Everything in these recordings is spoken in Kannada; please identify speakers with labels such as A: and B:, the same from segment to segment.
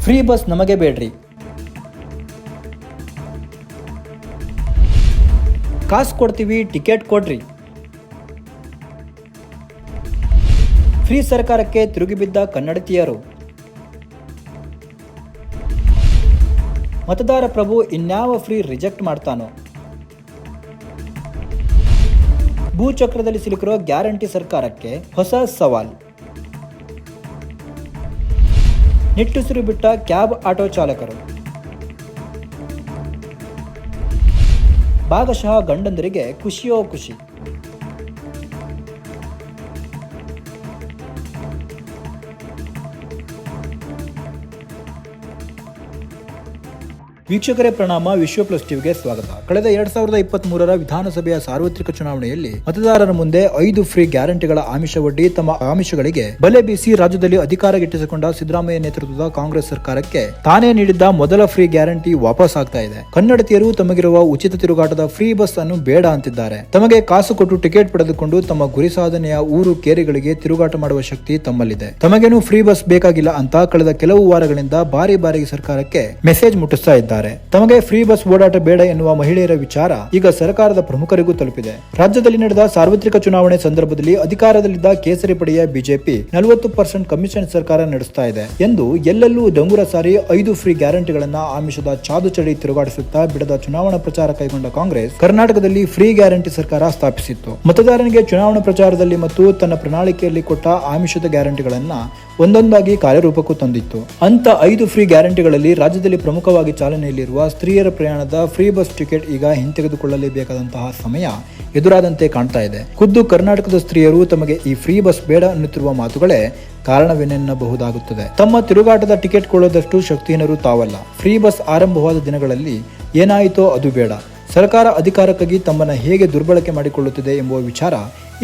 A: ಫ್ರೀ ಬಸ್ ನಮಗೆ ಬೇಡ್ರಿ, ಕಾಸು ಕೊಡ್ತೀವಿ ಟಿಕೆಟ್ ಕೊಡ್ರಿ. ಫ್ರೀ ಸರ್ಕಾರಕ್ಕೆ ತಿರುಗಿಬಿದ್ದ ಕನ್ನಡತಿಯರು. ಮತದಾರ ಪ್ರಭು ಇನ್ಯಾವ ಫ್ರೀ ರಿಜೆಕ್ಟ್ ಮಾಡ್ತಾನೋ. ಭೂಚಕ್ರದಲ್ಲಿ ಸಿಲುಕಿರೋ ಗ್ಯಾರಂಟಿ ಸರ್ಕಾರಕ್ಕೆ ಹೊಸ ಸವಾಲ್. ನಿಟ್ಟುಸಿರು ಬಿಟ್ಟ ಕ್ಯಾಬ್ ಆಟೋ ಚಾಲಕರು. ಭಾಗಶಃ ಗಂಡಂದರಿಗೆ ಖುಷಿಯೋ ಖುಷಿ. ವೀಕ್ಷಕರೇ ಪ್ರಣಾಮ. ವಿಶ್ವ ಪ್ಲಸ್ ಟಿವಿಗೆ ಸ್ವಾಗತ. ಕಳೆದ 2023ರ ವಿಧಾನಸಭೆಯ ಸಾರ್ವತ್ರಿಕ ಚುನಾವಣೆಯಲ್ಲಿ ಮತದಾರರ ಮುಂದೆ 5 ಫ್ರೀ ಗ್ಯಾರಂಟಿಗಳ ಆಮಿಷವೊಡ್ಡಿ ತಮ್ಮ ಆಮಿಷಗಳಿಗೆ ಬಲೆ ಬೀಸಿ ರಾಜ್ಯದಲ್ಲಿ ಅಧಿಕಾರ ಗಿಟ್ಟಿಸಿಕೊಂಡ ಸಿದ್ದರಾಮಯ್ಯ ನೇತೃತ್ವದ ಕಾಂಗ್ರೆಸ್ ಸರ್ಕಾರಕ್ಕೆ ತಾನೇ ನೀಡಿದ್ದ ಮೊದಲ ಫ್ರೀ ಗ್ಯಾರಂಟಿ ವಾಪಸ್ ಆಗ್ತಾ ಇದೆ. ಕನ್ನಡತಿಯರು ತಮಗಿರುವ ಉಚಿತ ತಿರುಗಾಟದ ಫ್ರೀ ಬಸ್ ಅನ್ನು ಬೇಡ ಅಂತಿದ್ದಾರೆ. ತಮಗೆ ಕಾಸು ಕೊಟ್ಟು ಟಿಕೆಟ್ ಪಡೆದುಕೊಂಡು ತಮ್ಮ ಗುರಿ ಸಾಧನೆಯ ಊರು ಕೇರಿಗಳಿಗೆ ತಿರುಗಾಟ ಮಾಡುವ ಶಕ್ತಿ ತಮ್ಮಲ್ಲಿದೆ. ತಮಗೇನು ಫ್ರೀ ಬಸ್ ಬೇಕಾಗಿಲ್ಲ ಅಂತ ಕಳೆದ ಕೆಲವು ವಾರಗಳಿಂದ ಬಾರಿ ಬಾರಿಗೆ ಸರ್ಕಾರಕ್ಕೆ ಮೆಸೇಜ್ ಮುಟ್ಟಿಸ್ತಾ ಇದ್ದಾರೆ. ತಮಗೆ ಫ್ರೀ ಬಸ್ ಓಡಾಟ ಬೇಡ ಎನ್ನುವ ಮಹಿಳೆಯರ ವಿಚಾರ ಈಗ ಸರ್ಕಾರದ ಪ್ರಮುಖರಿಗೂ ತಲುಪಿದೆ. ರಾಜ್ಯದಲ್ಲಿ ನಡೆದ ಸಾರ್ವತ್ರಿಕ ಚುನಾವಣೆ ಸಂದರ್ಭದಲ್ಲಿ ಅಧಿಕಾರದಲ್ಲಿದ್ದ ಕೇಸರಿ ಪಡೆಯ ಬಿಜೆಪಿ 40% ಕಮಿಷನ್ ಸರ್ಕಾರ ನಡೆಸ್ತಾ ಇದೆ ಎಂದು ಎಲ್ಲೆಲ್ಲೂ ಡಂಗುರ ಸಾರಿ 5 ಫ್ರೀ ಗ್ಯಾರಂಟಿಗಳನ್ನ ಆಮಿಷದ ಚಾದುಚಡಿ ತಿರುಗಾಡಿಸುತ್ತಾ ಬಿಡದ ಚುನಾವಣಾ ಪ್ರಚಾರ ಕೈಗೊಂಡ ಕಾಂಗ್ರೆಸ್ ಕರ್ನಾಟಕದಲ್ಲಿ ಫ್ರೀ ಗ್ಯಾರಂಟಿ ಸರ್ಕಾರ ಸ್ಥಾಪಿಸಿತ್ತು. ಮತದಾರನಿಗೆ ಚುನಾವಣಾ ಪ್ರಚಾರದಲ್ಲಿ ಮತ್ತು ತನ್ನ ಪ್ರಣಾಳಿಕೆಯಲ್ಲಿ ಕೊಟ್ಟ ಆಮಿಷದ ಗ್ಯಾರಂಟಿಗಳನ್ನ ಒಂದೊಂದಾಗಿ ಕಾರ್ಯರೂಪಕ್ಕೂ ತಂದಿತ್ತು. ಅಂತ 5 ಫ್ರೀ ಗ್ಯಾರಂಟಿಗಳಲ್ಲಿ ರಾಜ್ಯದಲ್ಲಿ ಪ್ರಮುಖವಾಗಿ ಚಾಲನೆಯಲ್ಲಿರುವ ಸ್ತ್ರೀಯರ ಪ್ರಯಾಣದ ಫ್ರೀ ಬಸ್ ಟಿಕೆಟ್ ಈಗ ಹಿಂತೆಗೆದುಕೊಳ್ಳಲೇಬೇಕಾದಂತಹ ಸಮಯ ಎದುರಾದಂತೆ ಕಾಣ್ತಾ ಇದೆ. ಖುದ್ದು ಕರ್ನಾಟಕದ ಸ್ತ್ರೀಯರು ತಮಗೆ ಈ ಫ್ರೀ ಬಸ್ ಬೇಡ ಅನ್ನುತ್ತಿರುವ ಮಾತುಗಳೇ ಕಾರಣವೆನ್ನಬಹುದಾಗುತ್ತದೆ. ತಮ್ಮ ತಿರುಗಾಟದ ಟಿಕೆಟ್ ಕೊಳ್ಳೋದಷ್ಟು ಶಕ್ತಿಹೀನರು ತಾವಲ್ಲ. ಫ್ರೀ ಬಸ್ ಆರಂಭವಾದ ದಿನಗಳಲ್ಲಿ ಏನಾಯಿತೋ ಅದು ಬೇಡ. ಸರ್ಕಾರ ಅಧಿಕಾರಕ್ಕಾಗಿ ತಮ್ಮನ್ನ ಹೇಗೆ ದುರ್ಬಳಕೆ ಮಾಡಿಕೊಳ್ಳುತ್ತಿದೆ ಎಂಬುವ ವಿಚಾರ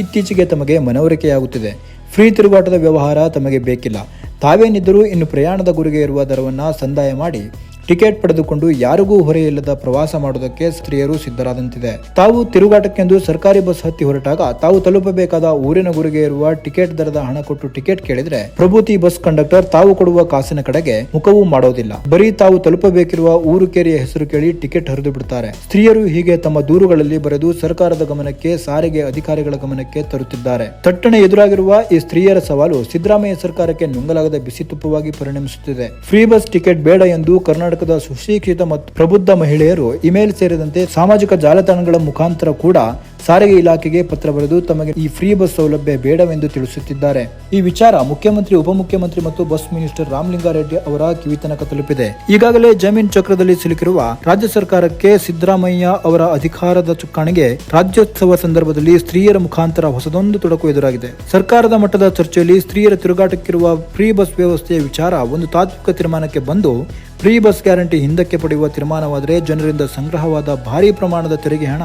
A: ಇತ್ತೀಚೆಗೆ ತಮಗೆ ಮನವರಿಕೆಯಾಗುತ್ತಿದೆ. ಫ್ರೀ ತಿರುಗಾಟದ ವ್ಯವಹಾರ ತಮಗೆ ಬೇಕಿಲ್ಲ. ತಾವೇನಿದ್ದರೂ ಇನ್ನು ಪ್ರಯಾಣದ ಗುರಿಗೆ ಇರುವ ದರವನ್ನು ಸಂದಾಯ ಮಾಡಿ ಟಿಕೆಟ್ ಪಡೆದುಕೊಂಡು ಯಾರಿಗೂ ಹೊರೆಯಿಲ್ಲದ ಪ್ರವಾಸ ಮಾಡುವುದಕ್ಕೆ ಸ್ತ್ರೀಯರು ಸಿದ್ಧರಾದಂತಿದೆ. ತಾವು ತಿರುಗಾಟಕ್ಕೆಂದು ಸರ್ಕಾರಿ ಬಸ್ ಹತ್ತಿ ಹೊರಟಾಗ ತಾವು ತಲುಪಬೇಕಾದ ಊರಿನ ಗುರಿಗೆ ಇರುವ ಟಿಕೆಟ್ ದರದ ಹಣ ಕೊಟ್ಟು ಟಿಕೆಟ್ ಕೇಳಿದ್ರೆ ಪ್ರಭೂತಿ ಬಸ್ ಕಂಡಕ್ಟರ್ ತಾವು ಕೊಡುವ ಕಾಸಿನ ಕಡೆಗೆ ಮುಖವೂ ಮಾಡೋದಿಲ್ಲ. ಬರೀ ತಾವು ತಲುಪಬೇಕಿರುವ ಊರು ಕೇರಿಯ ಹೆಸರು ಕೇಳಿ ಟಿಕೆಟ್ ಹರಿದು ಬಿಡುತ್ತಾರೆ. ಸ್ತ್ರೀಯರು ಹೀಗೆ ತಮ್ಮ ದೂರುಗಳಲ್ಲಿ ಬರೆದು ಸರ್ಕಾರದ ಗಮನಕ್ಕೆ, ಸಾರಿಗೆ ಅಧಿಕಾರಿಗಳ ಗಮನಕ್ಕೆ ತರುತ್ತಿದ್ದಾರೆ. ತಟ್ಟಣೆ ಎದುರಾಗಿರುವ ಈ ಸ್ತ್ರೀಯರ ಸವಾಲು ಸಿದ್ದರಾಮಯ್ಯ ಸರ್ಕಾರಕ್ಕೆ ನುಂಗಲಾಗದ ಬಿಸಿ ತುಪ್ಪವಾಗಿ ಪರಿಣಮಿಸುತ್ತಿದೆ. ಫ್ರೀ ಬಸ್ ಟಿಕೆಟ್ ಬೇಡ ಎಂದು ಕರ್ನಾಟಕದ ಸುಶಿಕ್ಷಿತ ಮತ್ತು ಪ್ರಬುದ್ಧ ಮಹಿಳೆಯರು ಇಮೇಲ್ ಸೇರಿದಂತೆ ಸಾಮಾಜಿಕ ಜಾಲತಾಣಗಳ ಮುಖಾಂತರ ಕೂಡ ಸಾರಿಗೆ ಇಲಾಖೆಗೆ ಪತ್ರ ಬರೆದು ತಮಗೆ ಈ ಫ್ರೀ ಬಸ್ ಸೌಲಭ್ಯ ಬೇಡವೆಂದು ತಿಳಿಸುತ್ತಿದ್ದಾರೆ. ಈ ವಿಚಾರ ಮುಖ್ಯಮಂತ್ರಿ, ಉಪಮುಖ್ಯಮಂತ್ರಿ ಮತ್ತು ಬಸ್ ಮಿನಿಸ್ಟರ್ ರಾಮಲಿಂಗಾರೆಡ್ಡಿ ಅವರ ಕಿವಿತನಕ ತಲುಪಿದೆ. ಈಗಾಗಲೇ ಜಮೀನ್ ಚಕ್ರದಲ್ಲಿ ಸಿಲುಕಿರುವ ರಾಜ್ಯ ಸರ್ಕಾರಕ್ಕೆ ಸಿದ್ದರಾಮಯ್ಯ ಅವರ ಅಧಿಕಾರದ ಚುಕ್ಕಾಣಿಗೆ ರಾಜ್ಯೋತ್ಸವ ಸಂದರ್ಭದಲ್ಲಿ ಸ್ತ್ರೀಯರ ಮುಖಾಂತರ ಹೊಸದೊಂದು ತೊಡಕು ಎದುರಾಗಿದೆ. ಸರ್ಕಾರದ ಮಟ್ಟದ ಚರ್ಚೆಯಲ್ಲಿ ಸ್ತ್ರೀಯರ ತಿರುಗಾಟಕ್ಕಿರುವ ಫ್ರೀ ಬಸ್ ವ್ಯವಸ್ಥೆಯ ವಿಚಾರ ಒಂದು ತಾತ್ವಿಕ ತೀರ್ಮಾನಕ್ಕೆ ಬಂದು ಫ್ರೀ ಬಸ್ ಗ್ಯಾರಂಟಿ ಹಿಂದಕ್ಕೆ ಪಡೆಯುವ ತೀರ್ಮಾನವಾದರೆ ಜನರಿಂದ ಸಂಗ್ರಹವಾದ ಭಾರೀ ಪ್ರಮಾಣದ ತೆರಿಗೆ ಹಣ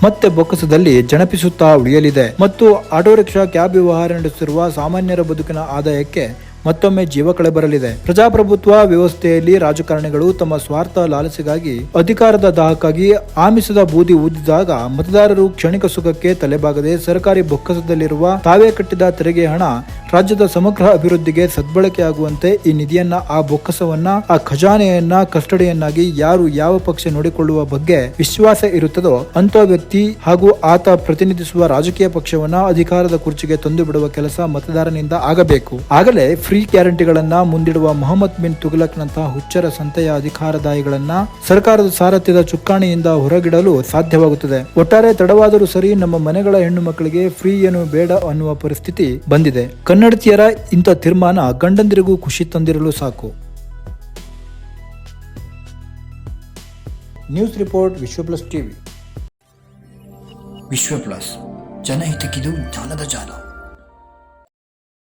A: ಮತ್ತೆ ಬೊಕ್ಕಸದಲ್ಲಿ ಜಣಪಿಸುತ್ತಾ ಉಳಿಯಲಿದೆ ಮತ್ತು ಆಟೋ ರಿಕ್ಷಾ, ಕ್ಯಾಬ್ ವ್ಯವಹಾರ ನಡೆಸುತ್ತಿರುವ ಸಾಮಾನ್ಯರ ಬದುಕಿನ ಆದಾಯಕ್ಕೆ ಮತ್ತೊಮ್ಮೆ ಜೀವ ಕಳೆ ಬರಲಿದೆ. ಪ್ರಜಾಪ್ರಭುತ್ವ ವ್ಯವಸ್ಥೆಯಲ್ಲಿ ರಾಜಕಾರಣಿಗಳು ತಮ್ಮ ಸ್ವಾರ್ಥ ಲಾಲಸೆಗಾಗಿ, ಅಧಿಕಾರದ ದಾಹಕ್ಕಾಗಿ ಆಮಿಷದ ಬೂದಿ ಊದಿದಾಗ ಮತದಾರರು ಕ್ಷಣಿಕ ಸುಖಕ್ಕೆ ತಲೆಬಾಗದೆ ಸರ್ಕಾರಿ ಬೊಕ್ಕಸದಲ್ಲಿರುವ ತಾವೇ ಕಟ್ಟಿದ ತೆರಿಗೆ ಹಣ ರಾಜ್ಯದ ಸಮಗ್ರ ಅಭಿವೃದ್ಧಿಗೆ ಸದ್ಬಳಕೆಯಾಗುವಂತೆ ಈ ನಿಧಿಯನ್ನ, ಆ ಬೊಕ್ಕಸವನ್ನ, ಆ ಖಜಾನೆಯನ್ನ ಕಸ್ಟಡಿಯನ್ನಾಗಿ ಯಾರು ಯಾವ ಪಕ್ಷ ನೋಡಿಕೊಳ್ಳುವ ಬಗ್ಗೆ ವಿಶ್ವಾಸ ಇರುತ್ತದೋ ಅಂತ ವ್ಯಕ್ತಿ ಹಾಗೂ ಆತ ಪ್ರತಿನಿಧಿಸುವ ರಾಜಕೀಯ ಪಕ್ಷವನ್ನ ಅಧಿಕಾರದ ಕುರ್ಚಿಗೆ ತಂದು ಬಿಡುವ ಕೆಲಸ ಮತದಾರನಿಂದ ಆಗಬೇಕು. ಆಗಲೇ ಫ್ರೀ ಗ್ಯಾರಂಟಿಗಳನ್ನ ಮುಂದಿಡುವ ಮೊಹಮ್ಮದ್ ಬಿನ್ ತುಘಲಕ್ ನಂತಹ ಹುಚ್ಚರ ಸಂತೆಯ ಅಧಿಕಾರದಾಯಿಗಳನ್ನ ಸರ್ಕಾರದ ಸಾರಥ್ಯದ ಚುಕ್ಕಾಣಿಯಿಂದ ಹೊರಗಿಡಲು ಸಾಧ್ಯವಾಗುತ್ತದೆ. ಒಟ್ಟಾರೆ ತಡವಾದರೂ ಸರಿ ನಮ್ಮ ಮನೆಗಳ ಹೆಣ್ಣು ಮಕ್ಕಳಿಗೆ ಫ್ರೀ ಏನು ಬೇಡ ಅನ್ನುವ ಪರಿಸ್ಥಿತಿ ಬಂದಿದೆ. ಕನ್ನಡತಿಯರ ಇಂಥ ತೀರ್ಮಾನ ಗಂಡಂದಿರಿಗೂ ಖುಷಿ ತಂದಿರಲು ಸಾಕು. ನ್ಯೂಸ್ ರಿಪೋರ್ಟ್, ವಿಶ್ವ ಪ್ಲಸ್ ಟಿವಿ.
B: ವಿಶ್ವ ಪ್ಲಸ್, ಜನಹಿತಕ್ಕಿದು ಜ್ಞಾನದ ಜಾಲ.